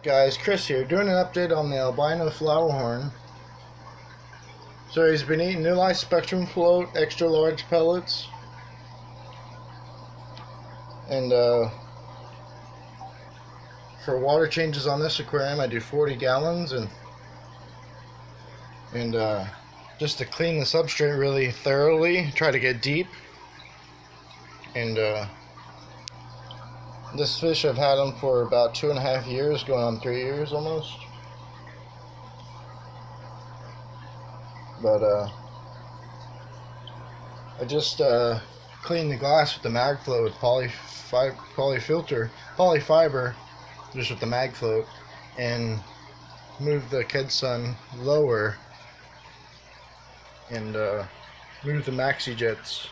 Guys, Chris here, doing an update on the albino flowerhorn. So he's been eating New Life Spectrum Float, extra large pellets, and for water changes on this aquarium I do 40 gallons, and just to clean the substrate really thoroughly, try to get deep. And this fish, I've had him for about 2.5 years, going on 3 years almost. But I just cleaned the glass with the mag float with polyfiber, just with the mag float, and moved the Kedsun lower, and moved the maxi jets.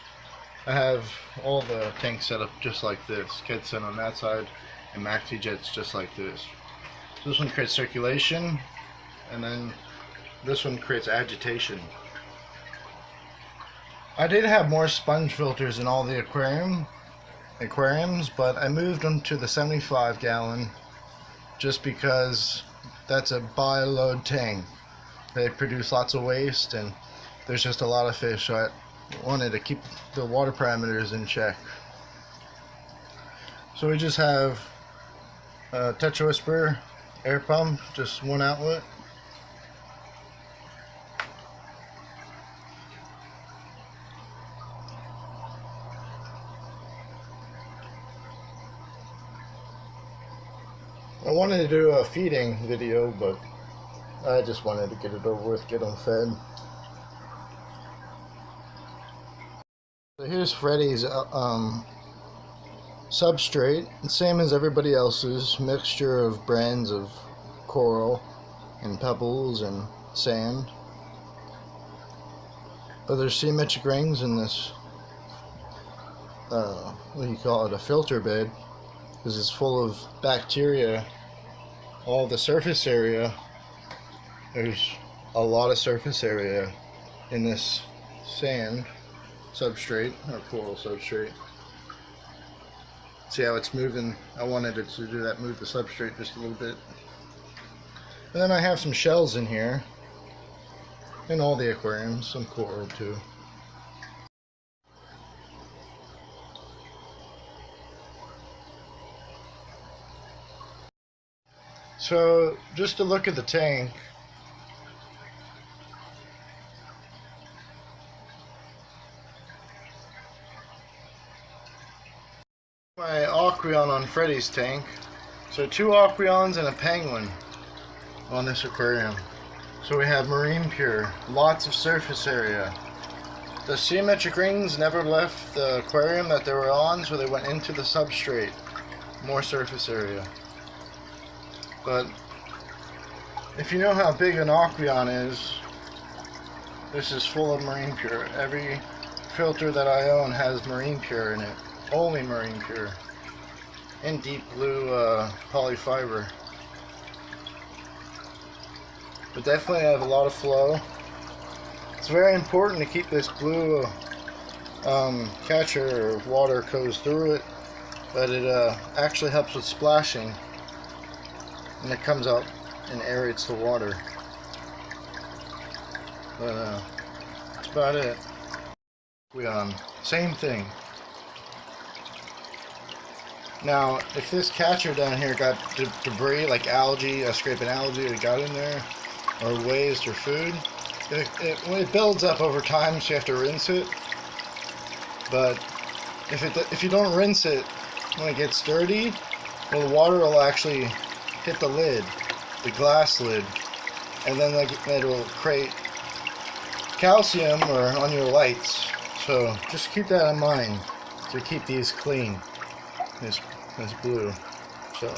I have all the tanks set up just like this. Kedsun on that side and maxi jets just like this. So this one creates circulation, and then this one creates agitation. I did have more sponge filters in all the aquariums, but I moved them to the 75 gallon just because that's a bi-load tank. They produce lots of waste and there's just a lot of fish, so I wanted to keep the water parameters in check. So we just have a Touch Whisper air pump, just one outlet. I wanted to do a feeding video, but I just wanted to get it over with, get them fed. So here's Freddy's substrate, the same as everybody else's, mixture of brands of coral and pebbles and sand. But there's symmetric rings in this, what do you call it, a filter bed, because it's full of bacteria. All the surface area, there's a lot of surface area in this sand substrate, or coral substrate. See how it's moving? I wanted it to do that, move the substrate just a little bit. And then I have some shells in here, in all the aquariums, some coral too. So just to look at the tank, my aquaium on Freddy's tank. So 2 aquaiums and a penguin on this aquarium. So we have marine pure, lots of surface area. The symmetric rings never left the aquarium that they were on, so they went into the substrate. More surface area. But if you know how big an aquaium is, this is full of marine pure. Every filter that I own has marine pure in it. Only marine pure. And deep blue polyfiber. But definitely have a lot of flow. It's very important to keep this blue catcher, or water goes through it, but it actually helps with splashing. And it comes out and aerates the water. But that's about it. Same thing. Now, if this catcher down here got debris like algae, scraping algae that got in there, or waste or food, it builds up over time, so you have to rinse it. But if you don't rinse it when it gets dirty, well, the water will actually hit the lid, the glass lid, and then it'll create calcium on your lights. So just keep that in mind to keep these clean. This blue. So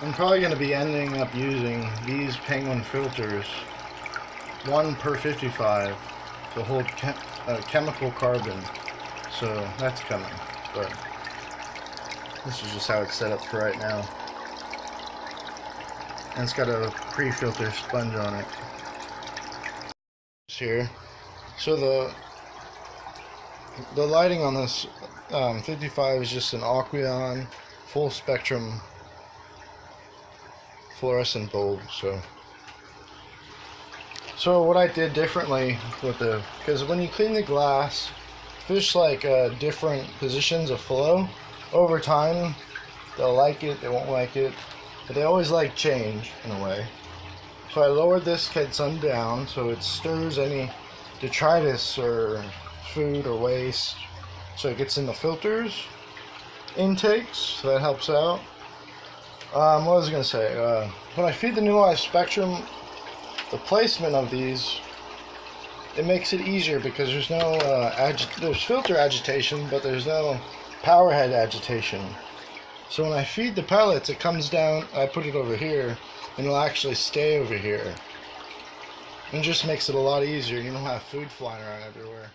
I'm probably going to be ending up using these penguin filters, 1 per 55, to hold chemical carbon. So that's coming, but this is just how it's set up for right now. And it's got a pre-filter sponge on it. here. So the lighting on this 55 is just an aquaium full spectrum fluorescent bulb. So what I did differently with because when you clean the glass, fish like different positions of flow. Over time, they'll like it, they won't like it, but they always like change in a way. So I lowered this headsun down so it stirs any detritus or food or waste, so it gets in the filters intakes, so that helps out. What was I going to say? When I feed the New Life Spectrum, the placement of these, it makes it easier because there's no there's filter agitation, but there's no power head agitation. So when I feed the pellets, it comes down, I put it over here, and it'll actually stay over here. And it just makes it a lot easier. You don't have food flying around everywhere.